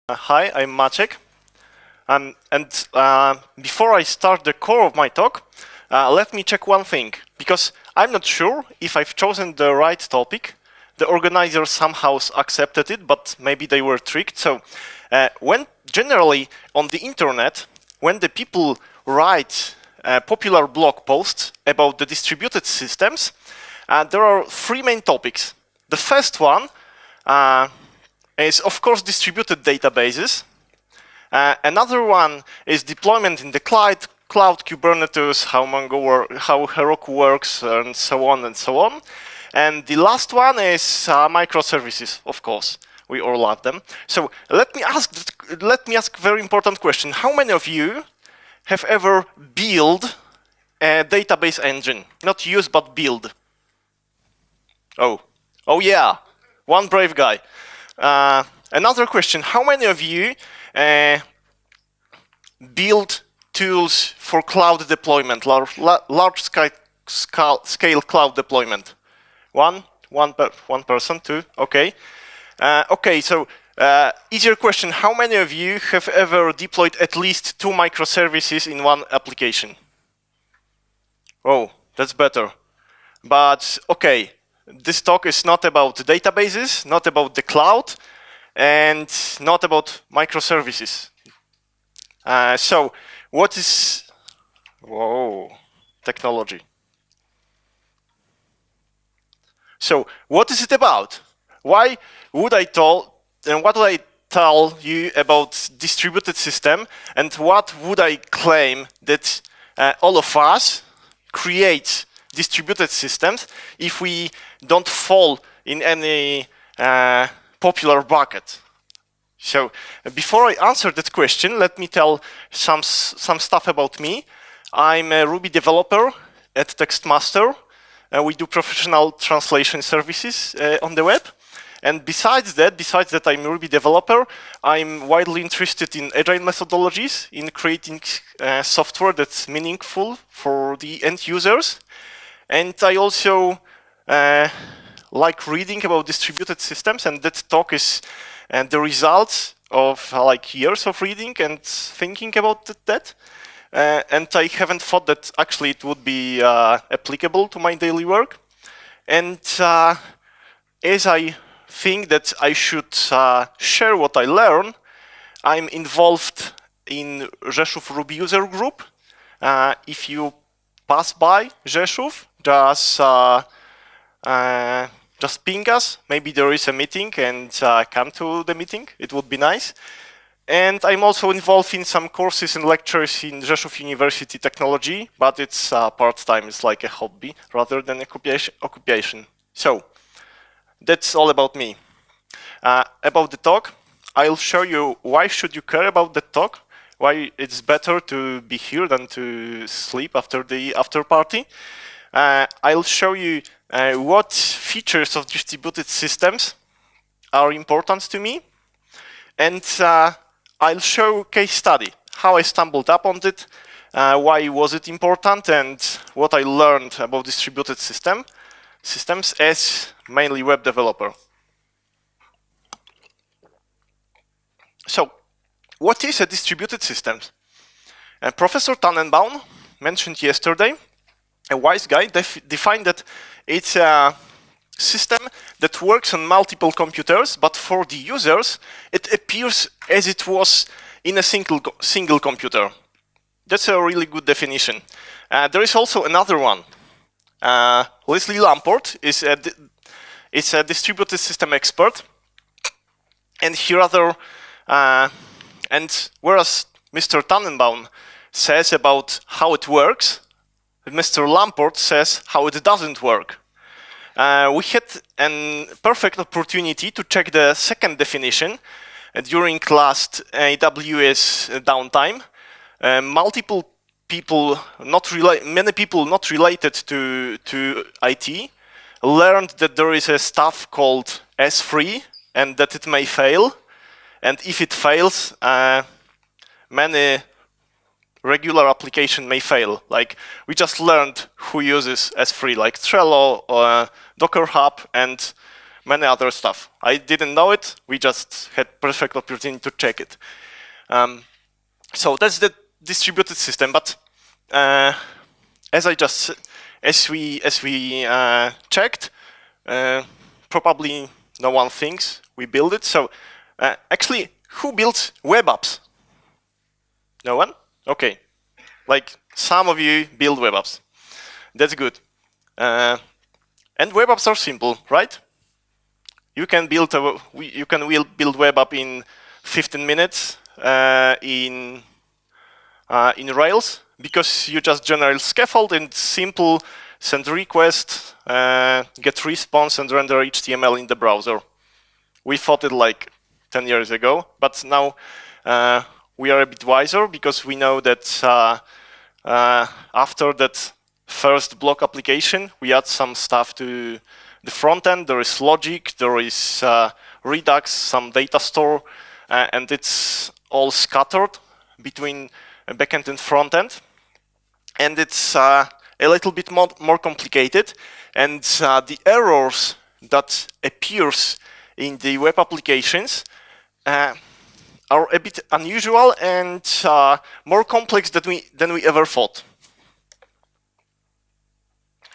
Hi, I'm Maciek. Before I start the core of my talk, let me check one thing, because I'm not sure if I've chosen the right topic. The organizers somehow accepted it, but maybe they were tricked. So when generally on the internet, when the people write popular blog posts about the distributed systems, there are three main topics. The first one is, of course, distributed databases. Another one is deployment in the cloud, Kubernetes, how how Heroku works, and so on and so on. And the last one is microservices, of course. We all love them. So let me ask a very important question. How many of you have ever built a database engine? Not use, but build. Oh yeah, one brave guy. Another question, how many of you build tools for cloud deployment, large scale cloud deployment? One person, two, okay. Okay, so easier question, how many of you have ever deployed at least 2 microservices in one application? Oh, that's better. But okay, this talk is not about databases, not about the cloud, and not about microservices. So what is, technology. So what is it about? Why would I what would I tell you about distributed system, and what would I claim that all of us create distributed systems if we don't fall in any popular bucket? So before I answer that question, let me tell some stuff about me. I'm a Ruby developer at Textmaster. We do professional translation services on the web. And besides that I'm a Ruby developer, I'm widely interested in agile methodologies, in creating software that's meaningful for the end users. And I also like reading about distributed systems, and that talk is the results of like years of reading and thinking about that. And I haven't thought that actually it would be applicable to my daily work. And as I think that I should share what I learn, I'm involved in Rzeszów Ruby user group. If you pass by Rzeszów, just ping us. Maybe there is a meeting, and come to the meeting. It would be nice. And I'm also involved in some courses and lectures in Rzeszów University Technology, but it's part-time. It's like a hobby rather than occupation. So that's all about me. About the talk, I'll show you why should you care about the talk, why it's better to be here than to sleep after the after party. I'll show you what features of distributed systems are important to me, and I'll show a case study, how I stumbled upon it, why was it important, and what I learned about distributed systems as mainly web developer. So, what is a distributed system? Professor Tannenbaum mentioned yesterday, a wise guy defined that it's a system that works on multiple computers, but for the users, it appears as it was in a single computer. That's a really good definition. There is also another one. Leslie Lamport is a distributed system expert, and and whereas Mr. Tannenbaum says about how it works, Mr. Lamport says how it doesn't work. We had a perfect opportunity to check the second definition during last AWS downtime. Many people not related to IT learned that there is a stuff called S3 and that it may fail. And if it fails, many regular application may fail. Like we just learned who uses S3, like Trello or Docker Hub, and many other stuff. I didn't know it. We just had perfect opportunity to check it. So that's the distributed system. But as we checked, probably no one thinks we build it. So actually, who builds web apps? No one? Okay. Like some of you build web apps. That's good. And web apps are simple, right? You can build build web app in 15 minutes in Rails, because you just generate scaffold and simple send request, get response, and render HTML in the browser. We thought it like 10 years ago, but now we are a bit wiser, because we know that after that first block application, we add some stuff to the front end. There is logic, there is Redux, some data store, and it's all scattered between backend and front end. And it's a little bit more complicated. And the errors that appears in the web applications are a bit unusual and more complex than we ever thought.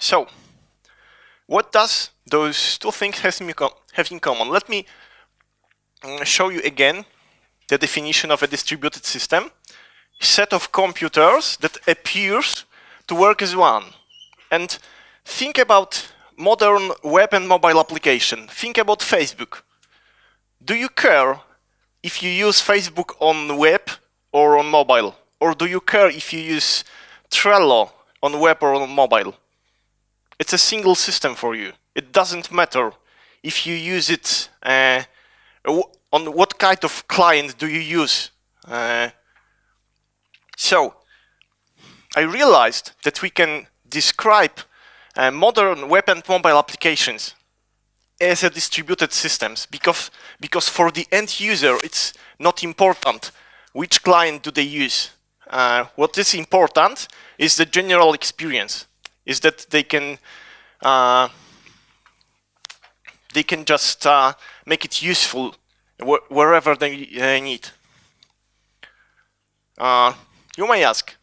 So, what does those two things have in common? Let me show you again the definition of a distributed system. A set of computers that appears to work as one. And think about modern web and mobile application. Think about Facebook. Do you care if you use Facebook on web or on mobile? Or do you care if you use Trello on web or on mobile? It's a single system for you. It doesn't matter if you use it on what kind of client do you use. So I realized that we can describe modern web and mobile applications as a distributed systems, because for the end user it's not important which client do they use. What is important is the general experience, is that they can just make it useful wherever they need. You may ask,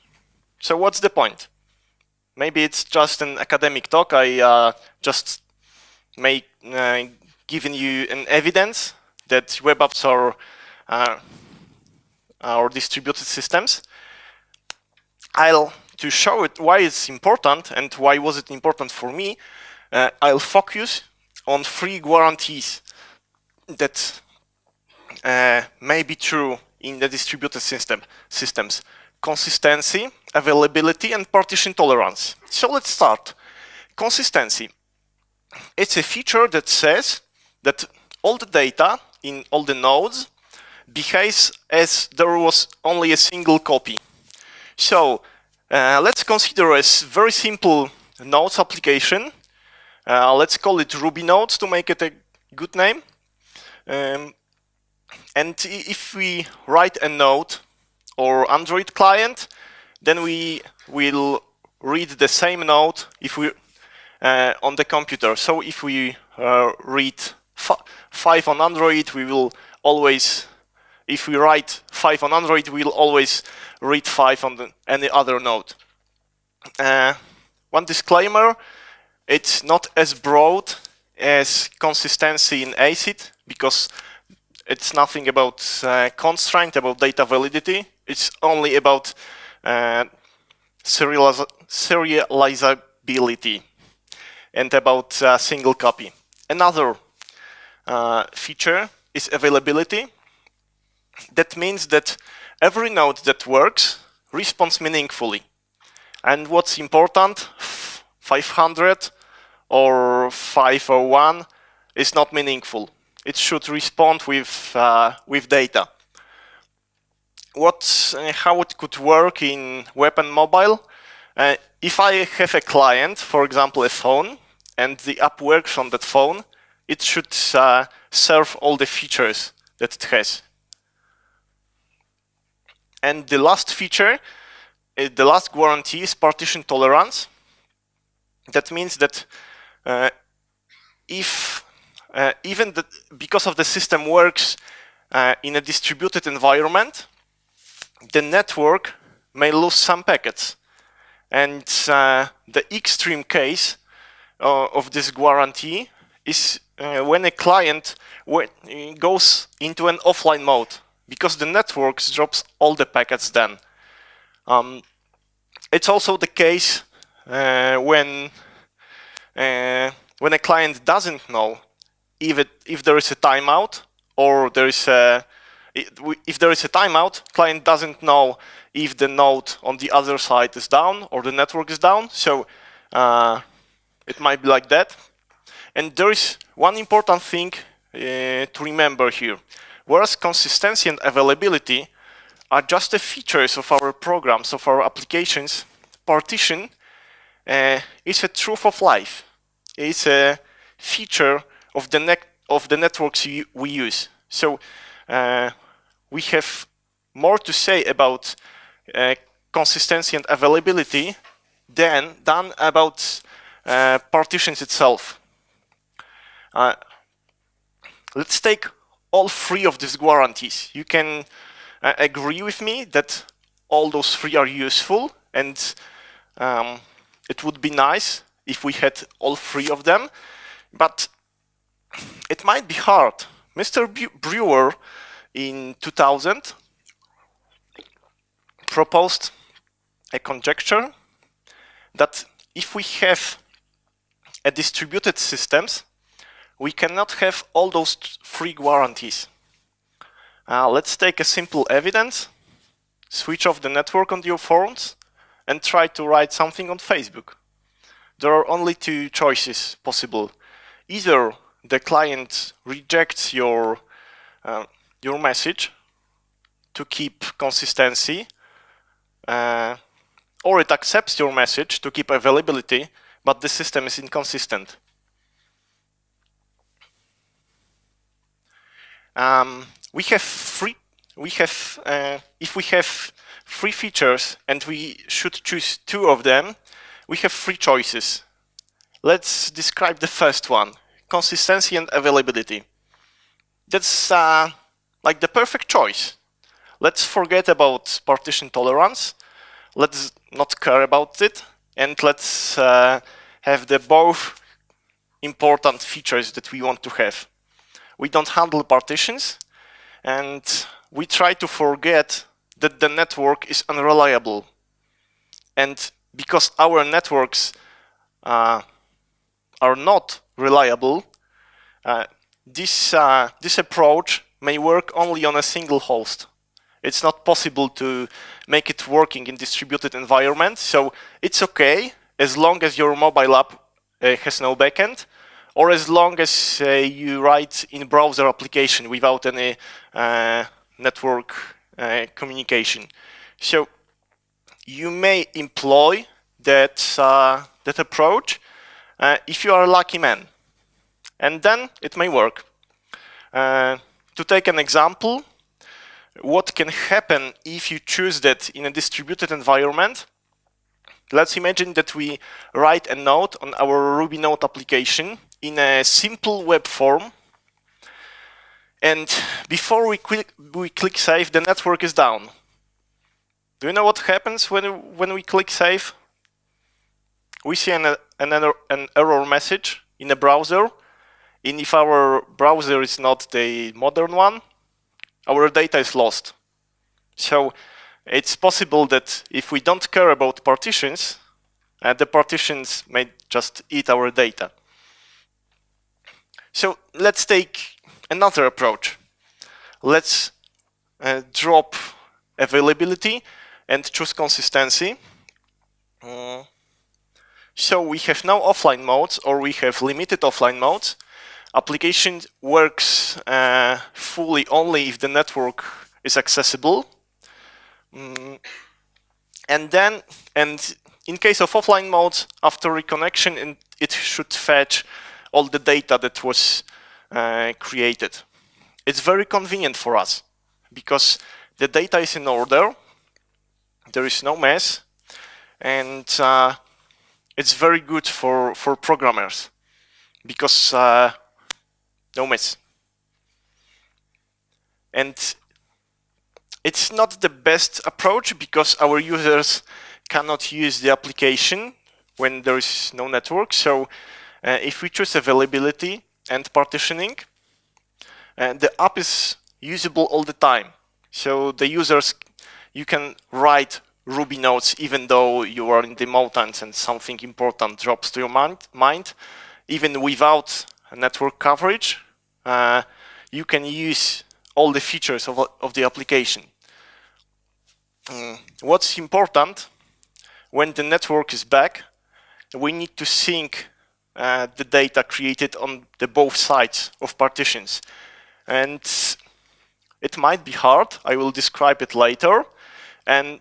so what's the point? Maybe it's just an academic talk. I just given you an evidence that web apps are distributed systems. To show it why it's important and why was it important for me, I'll focus on 3 guarantees that may be true in the distributed systems: consistency, availability, and partition tolerance. So let's start. Consistency. It's a feature that says that all the data in all the nodes behaves as there was only a single copy. So let's consider a very simple nodes application. Let's call it Ruby nodes to make it a good name. And if we write a node or Android client, then we will read the same node if we on the computer. So if we read 5 on Android, we will always, if we write 5 on Android, we will always read 5 on any other node. One disclaimer: it's not as broad as consistency in ACID, because it's nothing about constraint, about data validity. It's only about serializability and about single copy. Another feature is availability. That means that every node that works responds meaningfully. And what's important, 500 or 501 is not meaningful. It should respond with data. How it could work in web and mobile? If I have a client, for example, a phone, and the app works on that phone, it should serve all the features that it has. And the last feature, the last guarantee, is partition tolerance. That means that if because of the system works in a distributed environment, the network may lose some packets. And the extreme case of this guarantee is when a client goes into an offline mode, because the network drops all the packets then. It's also the case when a client doesn't know if there is a timeout, or if there is a timeout, client doesn't know if the node on the other side is down or the network is down. So it might be like that. And there is one important thing to remember here. Whereas consistency and availability are just the features of our programs, of our applications, partition is a truth of life. It's a feature of the networks we use. So we have more to say about consistency and availability than about partitions itself. Let's take all three of these guarantees. You can agree with me that all those three are useful, and it would be nice if we had all three of them, but it might be hard. Mr. Brewer in 2000 proposed a conjecture that if we have a distributed systems, we cannot have all those three guarantees. Let's take a simple evidence, switch off the network on your phones, and try to write something on Facebook. There are only two choices possible. Either the client rejects your message to keep consistency, or it accepts your message to keep availability, but the system is inconsistent. If we have three features and we should choose two of them, we have three choices. Let's describe the first one: consistency and availability. That's like the perfect choice. Let's forget about partition tolerance. Let's not care about it, and let's have the both important features that we want to have. We don't handle partitions, and we try to forget that the network is unreliable. And because our networks are not reliable, this approach may work only on a single host. It's not possible to make it working in distributed environment, so it's okay as long as your mobile app has no backend, or as long as you write in browser application without any network communication. So you may employ that approach if you are a lucky man, and then it may work. To take an example, what can happen if you choose that in a distributed environment? Let's imagine that we write a node on our Ruby node application in a simple web form, and before we click save, the network is down. Do you know what happens when we click save? We see an error message in a browser, and if our browser is not the modern one, our data is lost. So it's possible that if we don't care about partitions, the partitions may just eat our data. So let's take another approach. Let's drop availability and choose consistency. So we have no offline modes, or we have limited offline modes. Application works fully only if the network is accessible. And in case of offline modes, after reconnection, it should fetch all the data that was created. It's very convenient for us because the data is in order, there is no mess, and it's very good for programmers because no miss. And it's not the best approach because our users cannot use the application when there is no network. So if we choose availability and partitioning, the app is usable all the time. So the users, you can write Ruby nodes even though you are in the mountains and something important drops to your mind. Even without network coverage, you can use all the features of the application. What's important, when the network is back, we need to sync the data created on the both sides of partitions. And it might be hard, I will describe it later,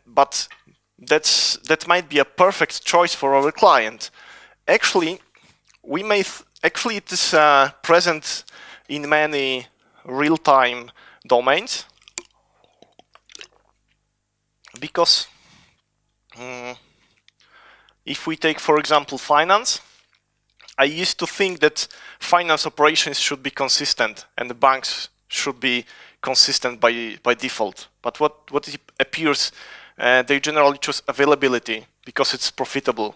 but that might be a perfect choice for our client. Actually, it is present in many real-time domains, because if we take, for example, finance, I used to think that finance operations should be consistent and the banks should be consistent by default. But what it appears, they generally choose availability because it's profitable.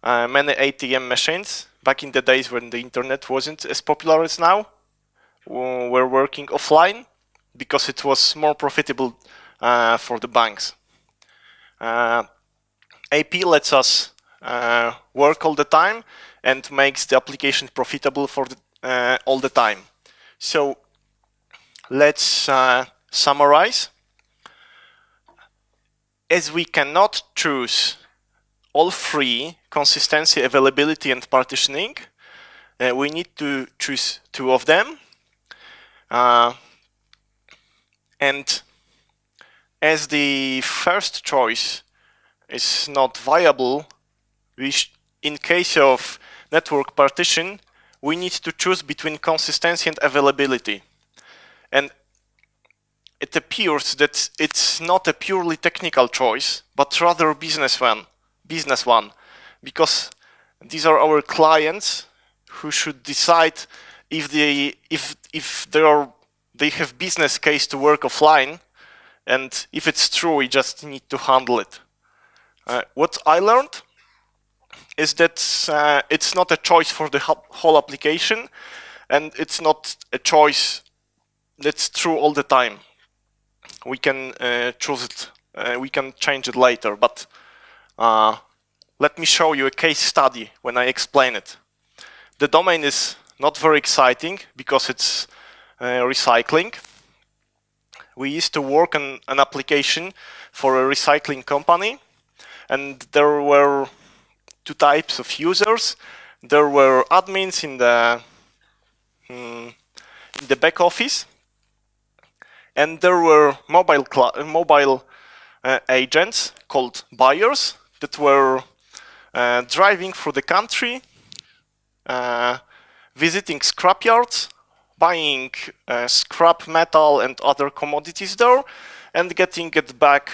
Many ATM machines, back in the days when the internet wasn't as popular as now, were working offline because it was more profitable for the banks. AP lets us work all the time and makes the application profitable for all the time. So let's summarize. As we cannot choose all three, consistency, availability, and partitioning, we need to choose two of them. And as the first choice is not viable, in case of network partition, we need to choose between consistency and availability. And it appears that it's not a purely technical choice, but rather a business one, because these are our clients who should decide if they have business case to work offline, and if it's true, we just need to handle it. What I learned is that it's not a choice for the whole application, and it's not a choice that's true all the time. We can choose it, we can change it later, but let me show you a case study when I explain it. The domain is not very exciting because it's recycling. We used to work on an application for a recycling company, and there were two types of users. There were admins in the back office, and there were mobile agents called buyers that were driving through the country, visiting scrapyards, buying scrap metal and other commodities there, and getting it back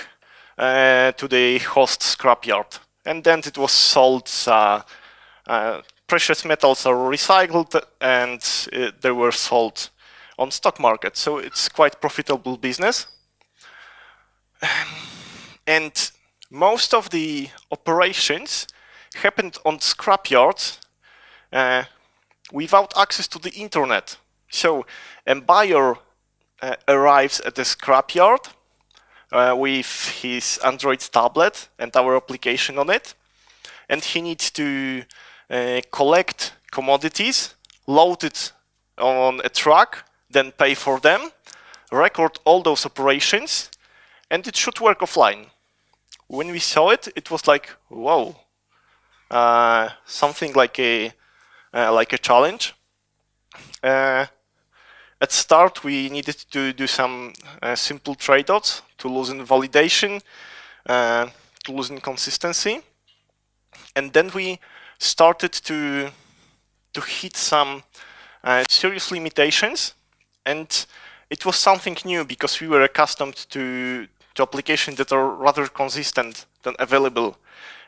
to the host scrapyard. And then it was sold. Precious metals are recycled, and they were sold on stock market. So it's quite profitable business. And most of the operations happened on scrapyards without access to the internet. So a buyer arrives at the scrapyard with his Android tablet and our application on it, and he needs to collect commodities, load it on a truck, then pay for them, record all those operations, and it should work offline. When we saw it, it was like, whoa, something like a challenge. At start, we needed to do some simple trade-offs to loosen validation, to loosen consistency, and then we started to hit some serious limitations, and it was something new because we were accustomed to applications that are rather consistent than available.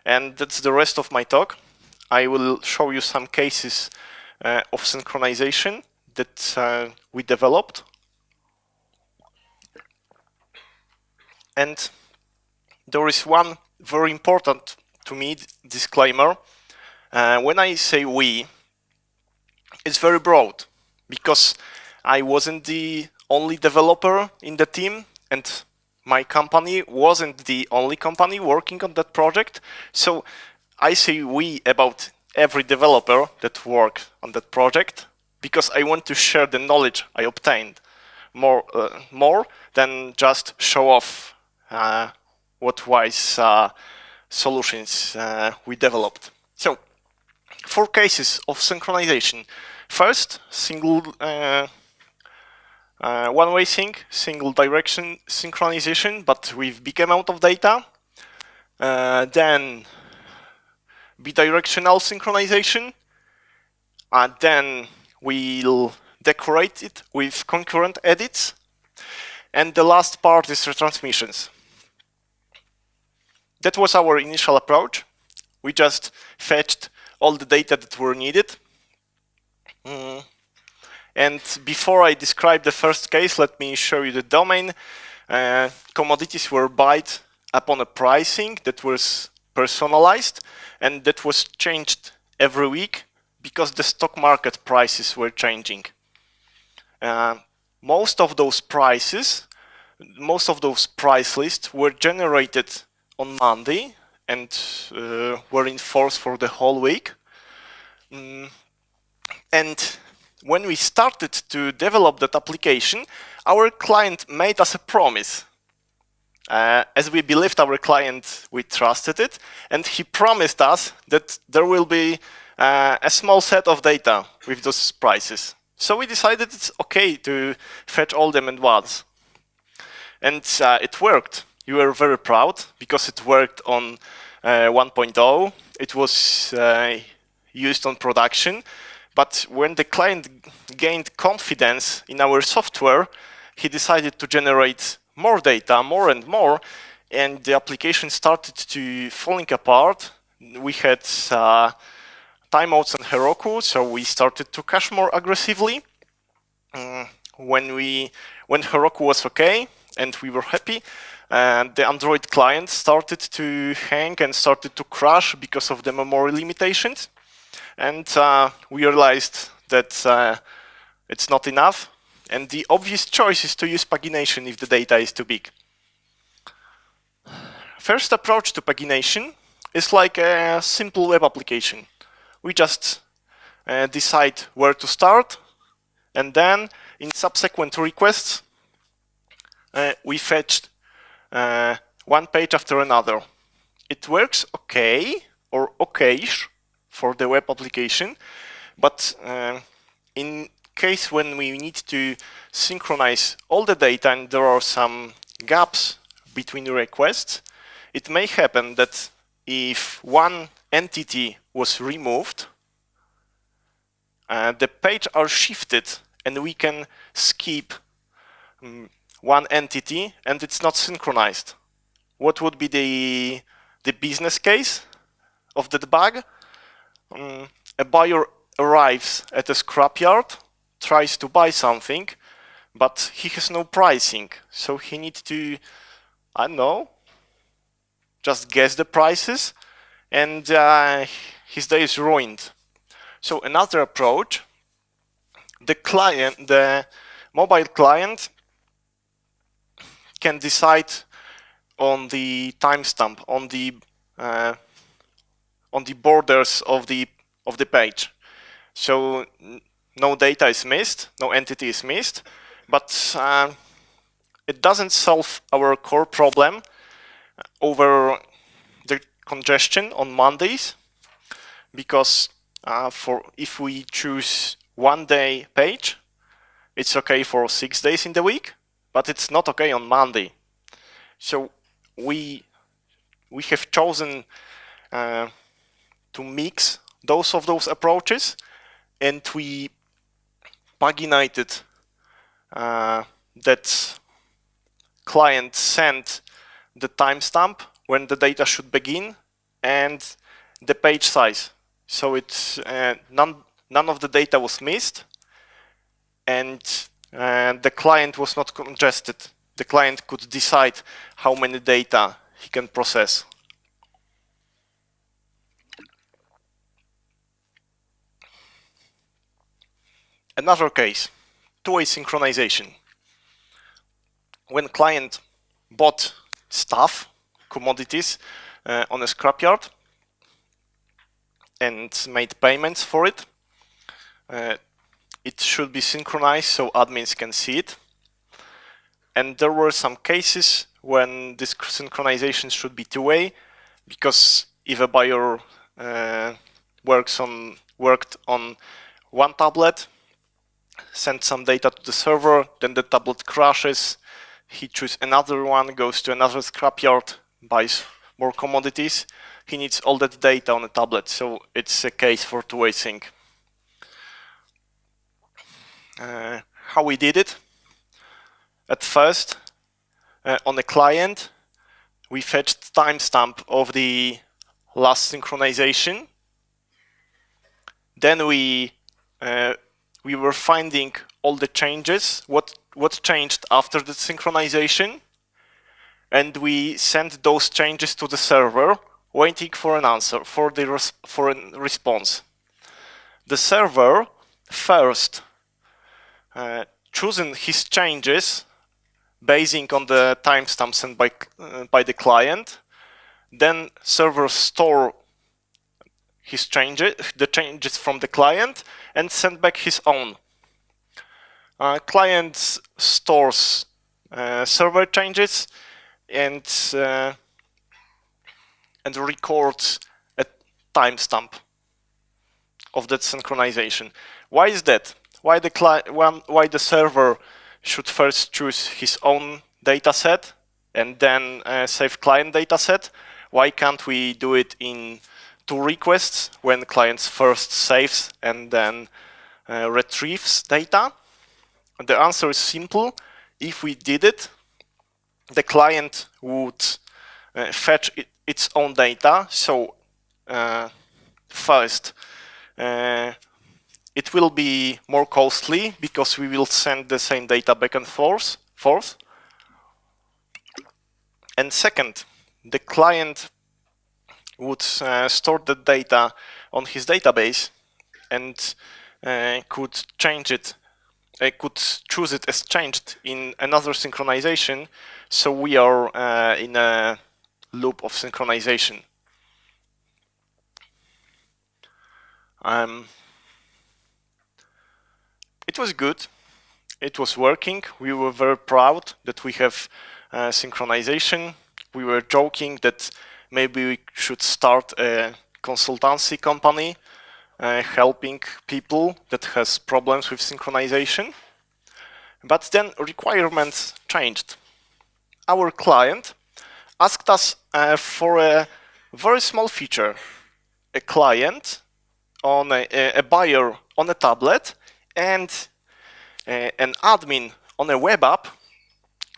And that's the rest of my talk. I will show you some cases of synchronization that we developed. And there is one very important to me disclaimer. When I say we, it's very broad, because I wasn't the only developer in the team, and my company wasn't the only company working on that project. So I say we about every developer that worked on that project, because I want to share the knowledge I obtained more than just show off what wise solutions we developed. So 4 cases of synchronization. First, single one-way sync, single direction synchronization, but with big amount of data. Then bidirectional synchronization. Then we'll decorate it with concurrent edits. And the last part is retransmissions. That was our initial approach. We just fetched all the data that were needed. And before I describe the first case, let me show you the domain. Commodities were bought upon a pricing that was personalized, and that was changed every week because the stock market prices were changing. Most of those price lists were generated on Monday and were in force for the whole week. And when we started to develop that application, our client made us a promise. As we believed our client, we trusted it, and he promised us that there will be a small set of data with those prices. So we decided it's okay to fetch all them at once. And it worked. We were very proud because it worked on 1.0. It was used on production. But when the client gained confidence in our software, he decided to generate more data, more and more, and the application started to falling apart. We had timeouts on Heroku, so we started to cache more aggressively. When Heroku was okay and we were happy, the Android client started to hang and started to crash because of the memory limitations. And we realized that it's not enough. And the obvious choice is to use pagination if the data is too big. First approach to pagination is like a simple web application. We just decide where to start, and then in subsequent requests, we fetched one page after another. It works okay, or okayish, for the web application, but in case when we need to synchronize all the data and there are some gaps between requests, it may happen that if one entity was removed, the page are shifted and we can skip one entity and it's not synchronized. What would be the business case of that bug? A buyer arrives at a scrapyard, tries to buy something, but he has no pricing. So he needs to, I don't know, just guess the prices, and his day is ruined. So another approach, the mobile client can decide on the timestamp, on the borders of the page. So no data is missed, no entity is missed, but it doesn't solve our core problem over the congestion on Mondays, because if we choose 1 day page, it's okay for 6 days in the week, but it's not okay on Monday. So we have chosen to mix those approaches, and we paginated that client sent the timestamp when the data should begin and the page size. So it's none of the data was missed, and the client was not congested. The client could decide how many data he can process. Another case, two-way synchronization. When client bought stuff, commodities, on a scrapyard and made payments for it, it should be synchronized so admins can see it. And there were some cases when this synchronization should be two-way, because if a buyer worked on one tablet, send some data to the server, then the tablet crashes, he chooses another one, goes to another scrapyard, buys more commodities, he needs all that data on a tablet, so it's a case for two-way sync. How we did it? At first, on the client, we fetched timestamp of the last synchronization. Then we were finding all the changes, what changed after the synchronization, and we sent those changes to the server, waiting for an answer, for a response. The server first choosing his changes basing on the timestamp sent by the client. Then server store his the changes from the client, and send back his own. Client stores server changes and records a timestamp of that synchronization. Why is that? Why the server should first choose his own dataset and then save client dataset? Why can't we do it in two requests when clients first saves and then retrieves data? And the answer is simple. If we did it, the client would fetch its own data. So first, it will be more costly because we will send the same data back and forth. And second, the client would store the data on his database and could change it, could choose it as changed in another synchronization. So we are in a loop of synchronization. It was good. It was working. We were very proud that we have synchronization. We were joking that maybe we should start a consultancy company helping people that has problems with synchronization. But then requirements changed. Our client asked us for a very small feature. A client on a buyer on a tablet and an admin on a web app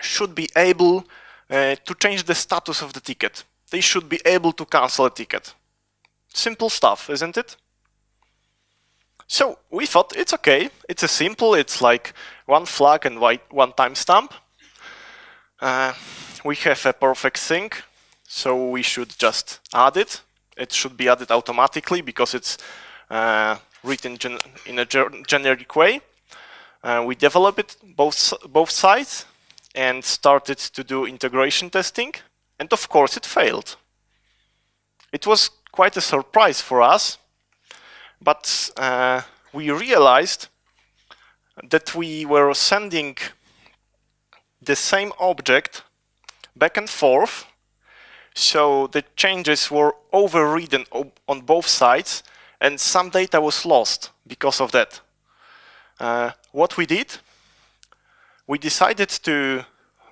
should be able to change the status of the ticket. They should be able to cancel a ticket. Simple stuff, isn't it? So we thought it's okay. It's a simple. It's like one flag and one timestamp. We have a perfect sync, so we should just add it. It should be added automatically because it's written in a generic way. We developed it both sides and started to do integration testing, and of course it failed. It was quite a surprise for us, but we realized that we were sending the same object back and forth, so the changes were overridden on both sides, and some data was lost because of that. What we did, we decided to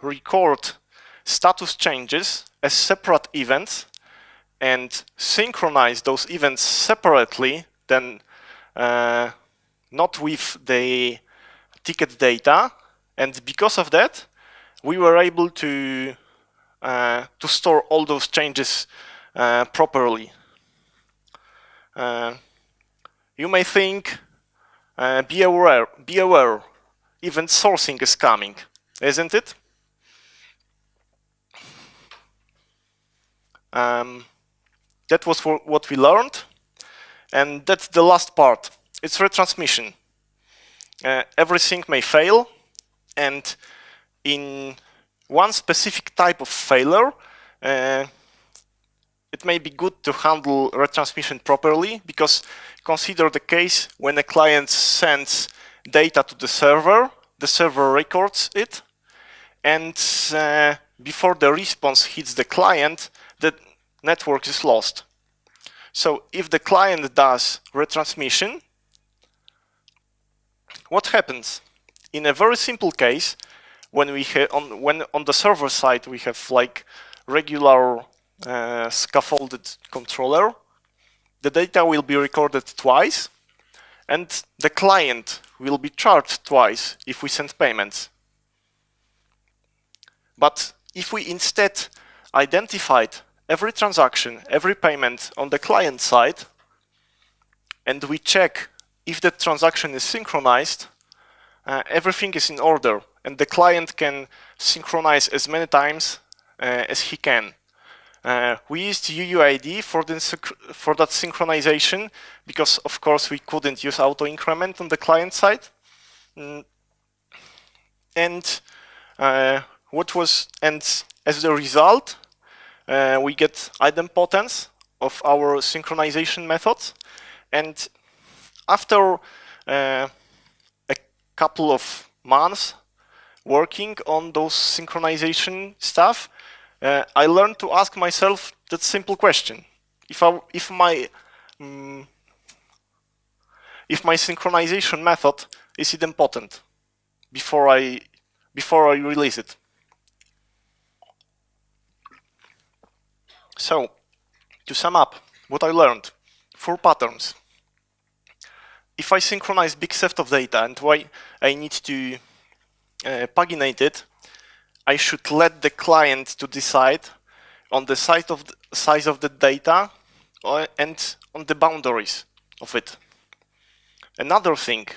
record status changes as separate events and synchronize those events separately, then not with the ticket data. And because of that, we were able to store all those changes properly. You may think, be aware, event sourcing is coming, isn't it? That was what we learned, and that's the last part. It's retransmission. Everything may fail, and in one specific type of failure, it may be good to handle retransmission properly, because consider the case when a client sends data to the server records it, and before the response hits the client, the network is lost. So if the client does retransmission, what happens? In a very simple case, when on the server side we have like regular scaffolded controller, the data will be recorded twice, and the client will be charged twice if we send payments. But if we instead identified every transaction, every payment on the client side, and we check if the transaction is synchronized, everything is in order, and the client can synchronize as many times as he can. We used UUID for that synchronization because, of course, we couldn't use auto-increment on the client side. And as a result, we get idempotence of our synchronization methods. And after a couple of months working on those synchronization stuff, I learned to ask myself that simple question: if my synchronization method is idempotent before I release it. So, to sum up what I learned: 4 patterns. If I synchronize big set of data and why I need to paginate it, I should let the client to decide on the size of the data and on the boundaries of it. Another thing,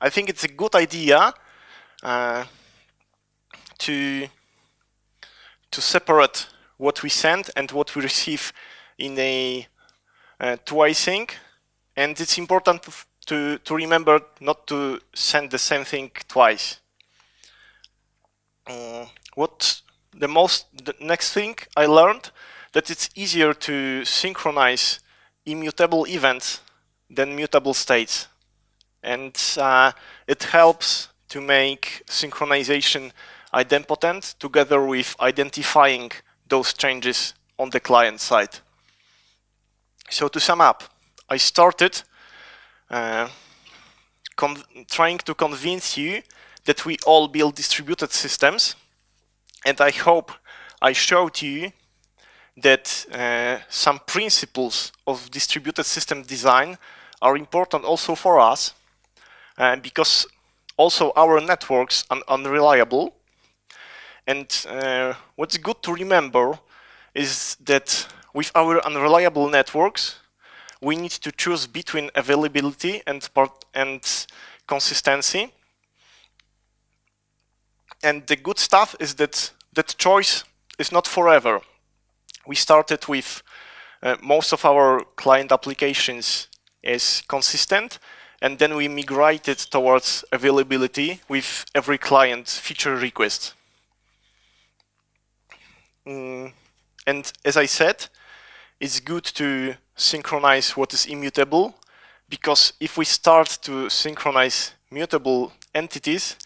I think it's a good idea to separate what we send and what we receive in a twicing, and it's important to remember not to send the same thing twice. The next thing I learned, that it's easier to synchronize immutable events than mutable states, and it helps to make synchronization idempotent together with identifying those changes on the client side. So to sum up, I started trying to convince you that we all build distributed systems, and I hope I showed you that some principles of distributed system design are important also for us, because also our networks are unreliable. And what's good to remember is that with our unreliable networks, we need to choose between availability and consistency. And the good stuff is that that choice is not forever. We started with most of our client applications as consistent, and then we migrated towards availability with every client feature request. And as I said, it's good to synchronize what is immutable, because if we start to synchronize mutable entities,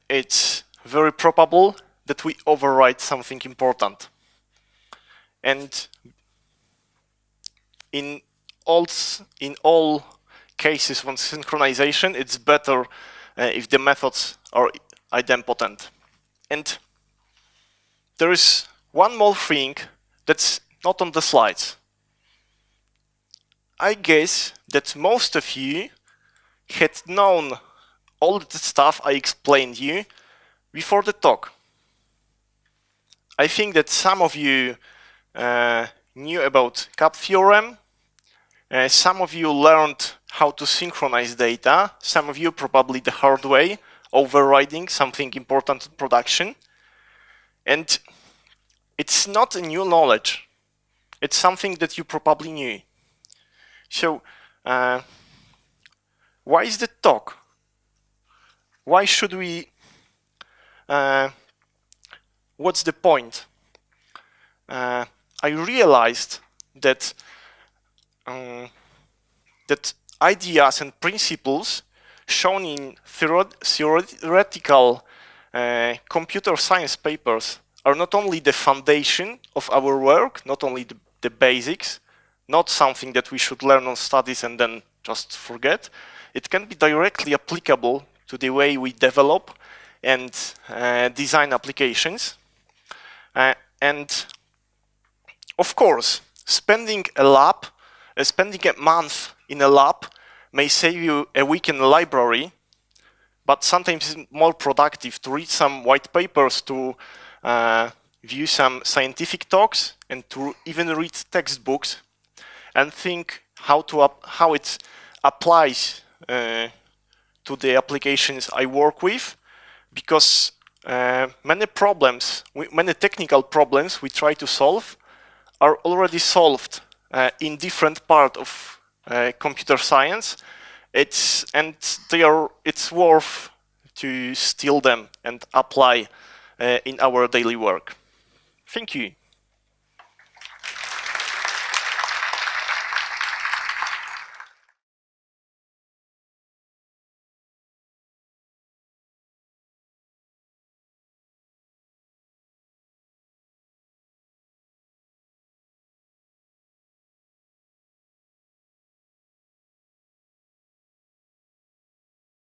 it's very probable that we overwrite something important. And in all cases on synchronization, it's better if the methods are idempotent. And there is one more thing that's not on the slides. I guess that most of you had known all the stuff I explained you before the talk. I think that some of you knew about CAP theorem, some of you learned how to synchronize data, some of you probably the hard way, overriding something important in production. And it's not a new knowledge. It's something that you probably knew. So why is the talk? Why should we? What's the point? I realized that that ideas and principles shown in theoretical computer science papers are not only the foundation of our work, not only the basics, not something that we should learn on studies and then just forget. It can be directly applicable to the way we develop and design applications. And of course, spending a month in a lab may save you a week in a library, but sometimes it's more productive to read some white papers, to view some scientific talks, and to even read textbooks and think how it applies to the applications I work with, because many technical problems we try to solve are already solved in different part of computer science. It's worth to steal them and apply in our daily work. Thank you.